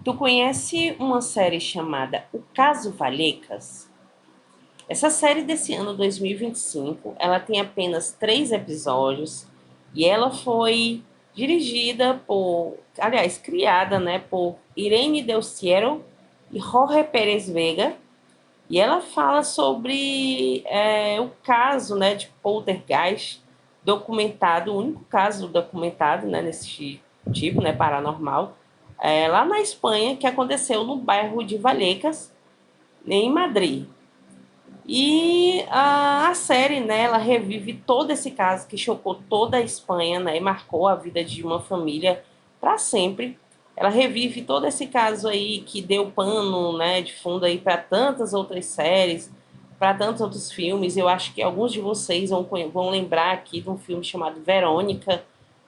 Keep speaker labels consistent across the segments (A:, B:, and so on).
A: Tu conhece uma série chamada O Caso Vallecas? Essa série desse ano 2025, ela tem apenas 3 episódios e ela foi dirigida aliás, criada, né, por Irene Del Cielo e Jorge Pérez Vega. E ela fala sobre o caso, né, de poltergeist documentado, o único caso documentado, né, nesse tipo, né, paranormal, lá na Espanha, que aconteceu no bairro de Vallecas, em Madrid. E a série, né, ela revive todo esse caso que chocou toda a Espanha, né, e marcou a vida de uma família para sempre. Ela revive todo esse caso aí que deu pano, né, de fundo aí para tantas outras séries, para tantos outros filmes. Eu acho que alguns de vocês vão lembrar aqui de um filme chamado Verônica,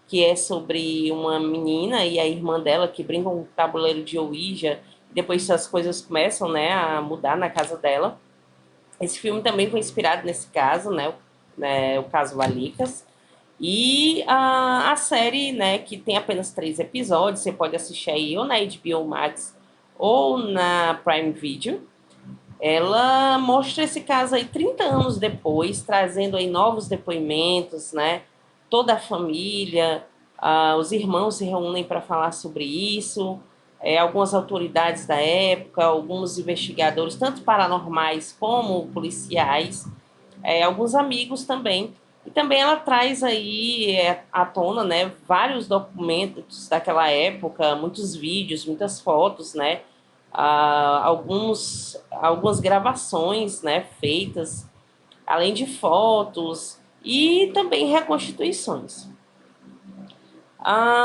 A: que é sobre uma menina e a irmã dela que brincam com um tabuleiro de Ouija. Depois as coisas começam, né, a mudar na casa dela. Esse filme também foi inspirado nesse caso, né, o caso Valicas. E a série, né, que tem apenas 3 episódios, você pode assistir aí ou na HBO Max ou na Prime Video. Ela mostra esse caso aí 30 anos depois, trazendo aí novos depoimentos, né? Toda a família, os irmãos se reúnem para falar sobre isso, algumas autoridades da época, alguns investigadores, tanto paranormais como policiais, alguns amigos também. E também ela traz aí à tona, né, vários documentos daquela época, muitos vídeos, muitas fotos, né, algumas gravações, né, feitas, além de fotos e também reconstituições.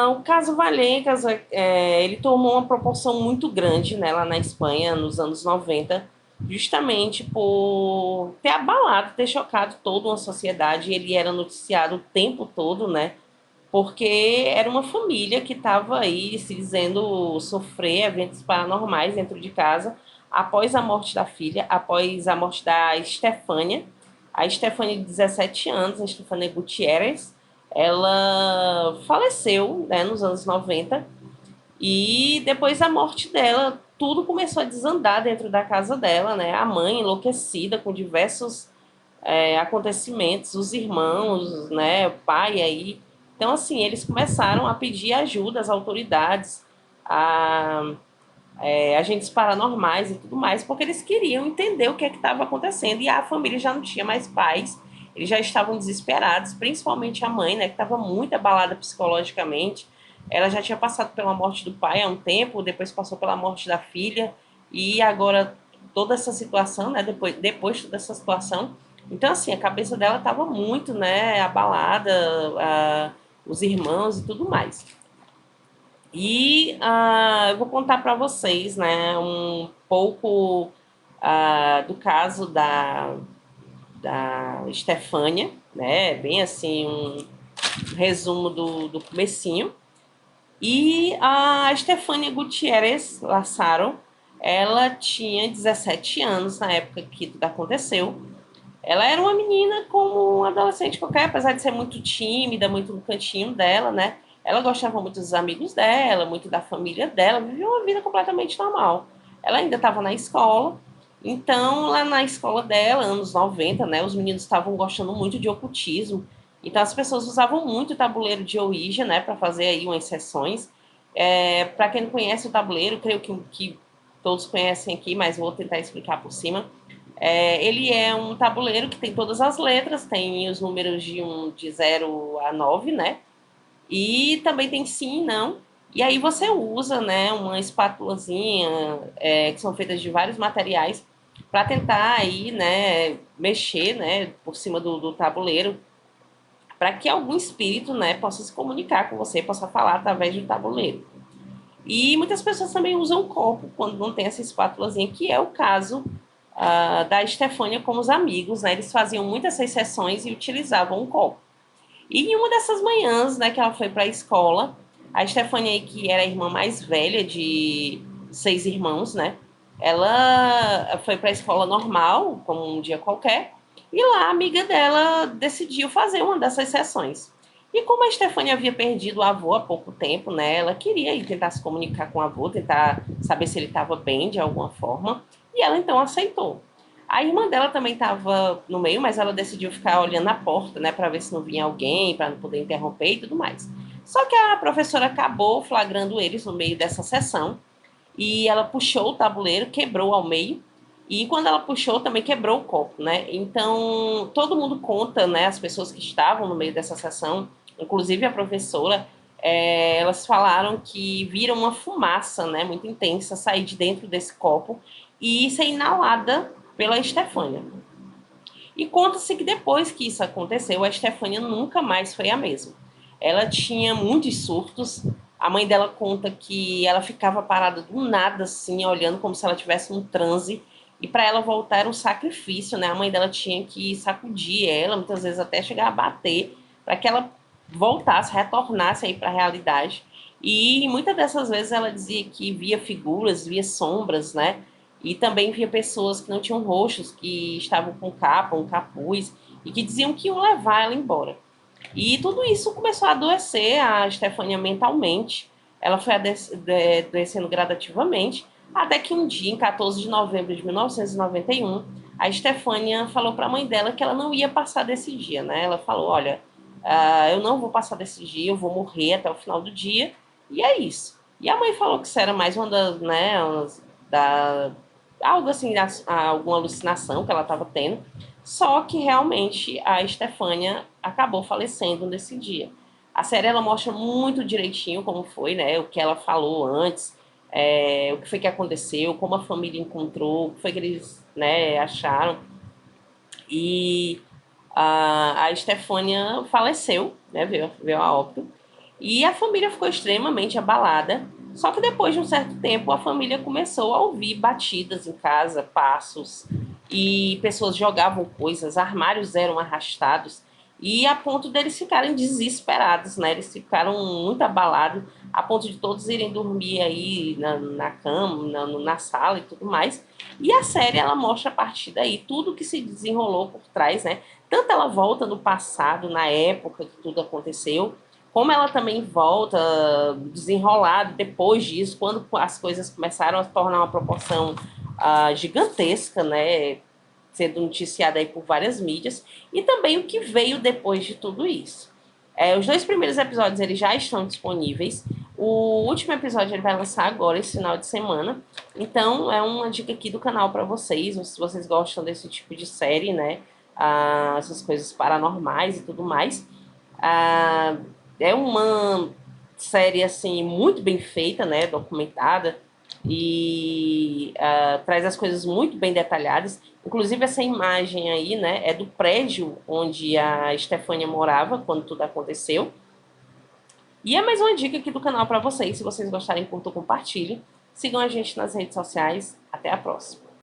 A: O caso Vallecas, ele tomou uma proporção muito grande, né, lá na Espanha, nos anos 90, justamente por ter abalado, ter chocado toda uma sociedade. Ele era noticiado o tempo todo, né, porque era uma família que estava aí se dizendo sofrer eventos paranormais dentro de casa após a morte da filha, após a morte da Estefânia. A Estefânia de 17 anos, a Estefânia Gutierrez, ela faleceu, né, nos anos 90 e depois da morte dela, tudo começou a desandar dentro da casa dela, né? A mãe enlouquecida com diversos acontecimentos, os irmãos, né, o pai aí. Então, assim, eles começaram a pedir ajuda às autoridades, a agentes paranormais e tudo mais, porque eles queriam entender o que é que estava acontecendo. E a família já não tinha mais paz, eles já estavam desesperados, principalmente a mãe, né, que estava muito abalada psicologicamente. Ela já tinha passado pela morte do pai há um tempo, depois passou pela morte da filha, e agora toda essa situação, né, depois de toda essa situação. Então, assim, a cabeça dela estava muito, né, abalada, os irmãos e tudo mais. E eu vou contar para vocês, né, um pouco do caso da Estefânia, né, bem assim, um resumo do comecinho. E a Estefânia Gutierrez Lazzaro, ela tinha 17 anos na época que tudo aconteceu. Ela era uma menina como um adolescente qualquer, apesar de ser muito tímida, muito no cantinho dela, né? Ela gostava muito dos amigos dela, muito da família dela, vivia uma vida completamente normal. Ela ainda estava na escola, então lá na escola dela, anos 90, né? Os meninos estavam gostando muito de ocultismo, então as pessoas usavam muito o tabuleiro de Ouija, né? Para fazer aí umas sessões. Para quem não conhece o tabuleiro, creio que todos conhecem aqui, mas vou tentar explicar por cima. Ele é um tabuleiro que tem todas as letras, tem os números de 0 a 9, né? E também tem sim e não. E aí você usa, né, uma espátulazinha, que são feitas de vários materiais, para tentar aí, né, mexer, né, por cima do tabuleiro, para que algum espírito, né, possa se comunicar com você, possa falar através do tabuleiro. E muitas pessoas também usam um copo quando não tem essa espátulazinha, que é o caso da Estefânia com os amigos, né? Eles faziam muitas essas sessões e utilizavam um copo. E em uma dessas manhãs, né, que ela foi para a escola, a Estefânia, que era a irmã mais velha de 6 irmãos, né? Ela foi para a escola normal, como um dia qualquer, e lá a amiga dela decidiu fazer uma dessas sessões. E como a Stefania havia perdido o avô há pouco tempo, né, ela queria ir tentar se comunicar com o avô, tentar saber se ele estava bem de alguma forma, e ela então aceitou. A irmã dela também estava no meio, mas ela decidiu ficar olhando a porta, né, para ver se não vinha alguém, para não poder interromper e tudo mais. Só que a professora acabou flagrando eles no meio dessa sessão, e ela puxou o tabuleiro, quebrou ao meio, e quando ela puxou, também quebrou o copo, né? Então, todo mundo conta, né, as pessoas que estavam no meio dessa sessão, inclusive a professora, elas falaram que viram uma fumaça, né, muito intensa sair de dentro desse copo e ser inalada pela Estefânia. E conta-se que depois que isso aconteceu, a Estefânia nunca mais foi a mesma. Ela tinha muitos surtos. A mãe dela conta que ela ficava parada do nada, assim, olhando como se ela tivesse um transe. E para ela voltar era um sacrifício, né? A mãe dela tinha que sacudir ela, muitas vezes até chegar a bater, para que ela voltasse, retornasse aí para a realidade. E muitas dessas vezes ela dizia que via figuras, via sombras, né? E também via pessoas que não tinham rostos, que estavam com capa, um capuz, e que diziam que iam levar ela embora. E tudo isso começou a adoecer a Stefania mentalmente. Ela foi adoecendo gradativamente, até que um dia, em 14 de novembro de 1991, a Stefania falou para a mãe dela que ela não ia passar desse dia, né? Ela falou, olha, eu não vou passar desse dia, eu vou morrer até o final do dia, e é isso. E a mãe falou que isso era mais uma das, né, da, algo assim, alguma alucinação que ela estava tendo, só que realmente a Estefânia acabou falecendo nesse dia. A série ela mostra muito direitinho como foi, né? O que ela falou antes, o que foi que aconteceu, como a família encontrou, o que foi que eles, né, acharam. E a Estefânia faleceu, né? Veio a óbito. E a família ficou extremamente abalada. Só que depois de um certo tempo, a família começou a ouvir batidas em casa, passos, e pessoas jogavam coisas, armários eram arrastados, e a ponto deles ficarem desesperados, né? Eles ficaram muito abalados, a ponto de todos irem dormir aí na cama, na sala e tudo mais. E a série, ela mostra a partir daí tudo que se desenrolou por trás, né? Tanto ela volta no passado, na época que tudo aconteceu, como ela também volta desenrolada depois disso, quando as coisas começaram a tornar uma proporção gigantesca, né? Sendo noticiada aí por várias mídias, e também o que veio depois de tudo isso. Os dois primeiros episódios eles já estão disponíveis. O último episódio ele vai lançar agora, esse final de semana. Então, é uma dica aqui do canal para vocês, se vocês gostam desse tipo de série, né? Essas coisas paranormais e tudo mais. É uma série, assim, muito bem feita, né? Documentada. E traz as coisas muito bem detalhadas. Inclusive, essa imagem aí, né? É do prédio onde a Estefânia morava quando tudo aconteceu. E é mais uma dica aqui do canal para vocês. Se vocês gostarem, curtam, compartilhem. Sigam a gente nas redes sociais. Até a próxima.